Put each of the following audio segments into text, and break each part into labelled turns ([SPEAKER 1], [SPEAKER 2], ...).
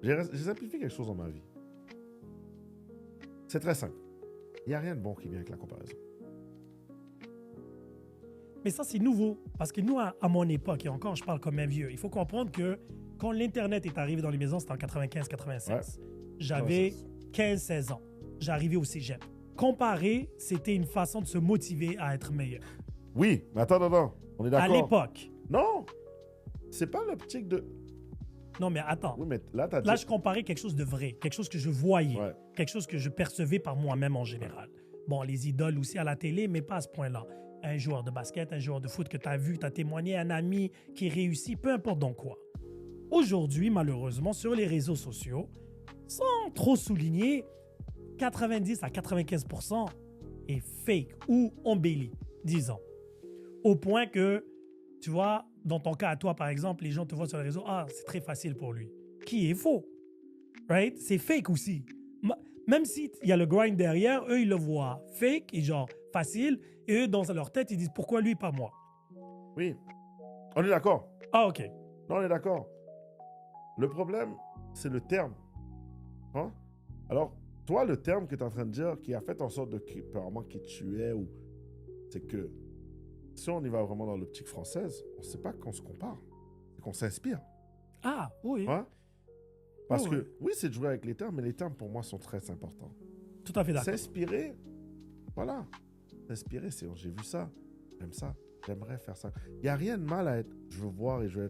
[SPEAKER 1] J'ai simplifié quelque chose dans ma vie. C'est très simple. Il n'y a rien de bon qui vient avec la comparaison.
[SPEAKER 2] Mais ça, c'est nouveau. Parce que nous, à mon époque, et encore, je parle comme un vieux, il faut comprendre que quand l'Internet est arrivé dans les maisons, c'était en 95-96.
[SPEAKER 1] Ouais.
[SPEAKER 2] J'avais 15-16 ans. J'arrivais au cégep. Comparer, c'était une façon de se motiver à être meilleur.
[SPEAKER 1] Oui, mais attends. On est
[SPEAKER 2] À
[SPEAKER 1] d'accord.
[SPEAKER 2] l'époque.
[SPEAKER 1] Non. C'est pas l'optique de...
[SPEAKER 2] Non, mais attends.
[SPEAKER 1] Oui, mais là, t'as dit...
[SPEAKER 2] Là, je comparais quelque chose de vrai, quelque chose que je voyais,
[SPEAKER 1] Ouais.
[SPEAKER 2] quelque chose que je percevais par moi-même en général. Bon, les idoles aussi à la télé, mais pas à ce point-là. Un joueur de basket, un joueur de foot que tu as vu, tu as témoigné, un ami qui réussit, peu importe dans quoi. Aujourd'hui, malheureusement, sur les réseaux sociaux, sans trop souligner, 90 à 95% est fake ou embelli, disons. Au point que, tu vois, dans ton cas à toi, par exemple, les gens te voient sur les réseaux, ah, c'est très facile pour lui. Qui est faux. Right? C'est fake aussi. Même s'il y a le grind derrière, eux, ils le voient fake et genre facile, et eux, dans leur tête, ils disent, pourquoi lui, pas moi?
[SPEAKER 1] Oui. On est d'accord.
[SPEAKER 2] Ah, OK.
[SPEAKER 1] Non, on est d'accord. Le problème, c'est le terme. Hein? Alors, toi, le terme que tu es en train de dire, qui a fait en sorte de apparemment qui tu es, ou c'est que si on y va vraiment dans l'optique française, on ne sait pas qu'on se compare, c'est qu'on s'inspire.
[SPEAKER 2] Ah, oui.
[SPEAKER 1] Hein? Parce
[SPEAKER 2] Oh,
[SPEAKER 1] que, oui, c'est de jouer avec les termes, mais les termes, pour moi, sont très importants.
[SPEAKER 2] Tout à fait d'accord.
[SPEAKER 1] S'inspirer, voilà. S'inspirer, c'est j'ai vu ça, j'aime ça, j'aimerais faire ça. Il n'y a rien de mal à être, je veux voir et je vais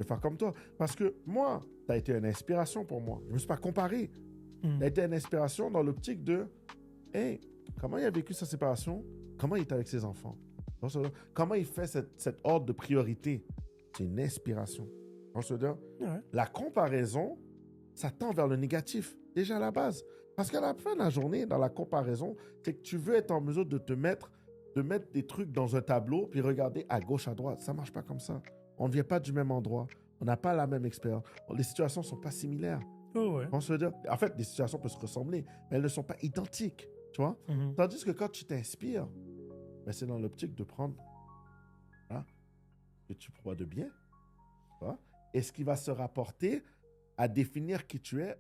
[SPEAKER 1] faire comme toi. Parce que moi, tu as été une inspiration pour moi. Je ne me suis pas comparé. Tu as été une inspiration dans l'optique de, hey, comment il a vécu sa séparation? Comment il est avec ses enfants? Comment il fait cette ordre de priorité? C'est une inspiration. On se dit,
[SPEAKER 2] Ouais.
[SPEAKER 1] la comparaison, ça tend vers le négatif, déjà à la base. Parce qu'à la fin de la journée, dans la comparaison, c'est que tu veux être en mesure de mettre des trucs dans un tableau, puis regarder à gauche, à droite. Ça ne marche pas comme ça. On ne vient pas du même endroit. On n'a pas la même expérience. Les situations ne sont pas similaires.
[SPEAKER 2] Oh, ouais.
[SPEAKER 1] On se dit, en fait, les situations peuvent se ressembler, mais elles ne sont pas identiques. Tu vois? Tandis que quand tu t'inspires, ben c'est dans l'optique de prendre ce que tu crois de bien, tu vois? Et ce qui va se rapporter à définir qui tu es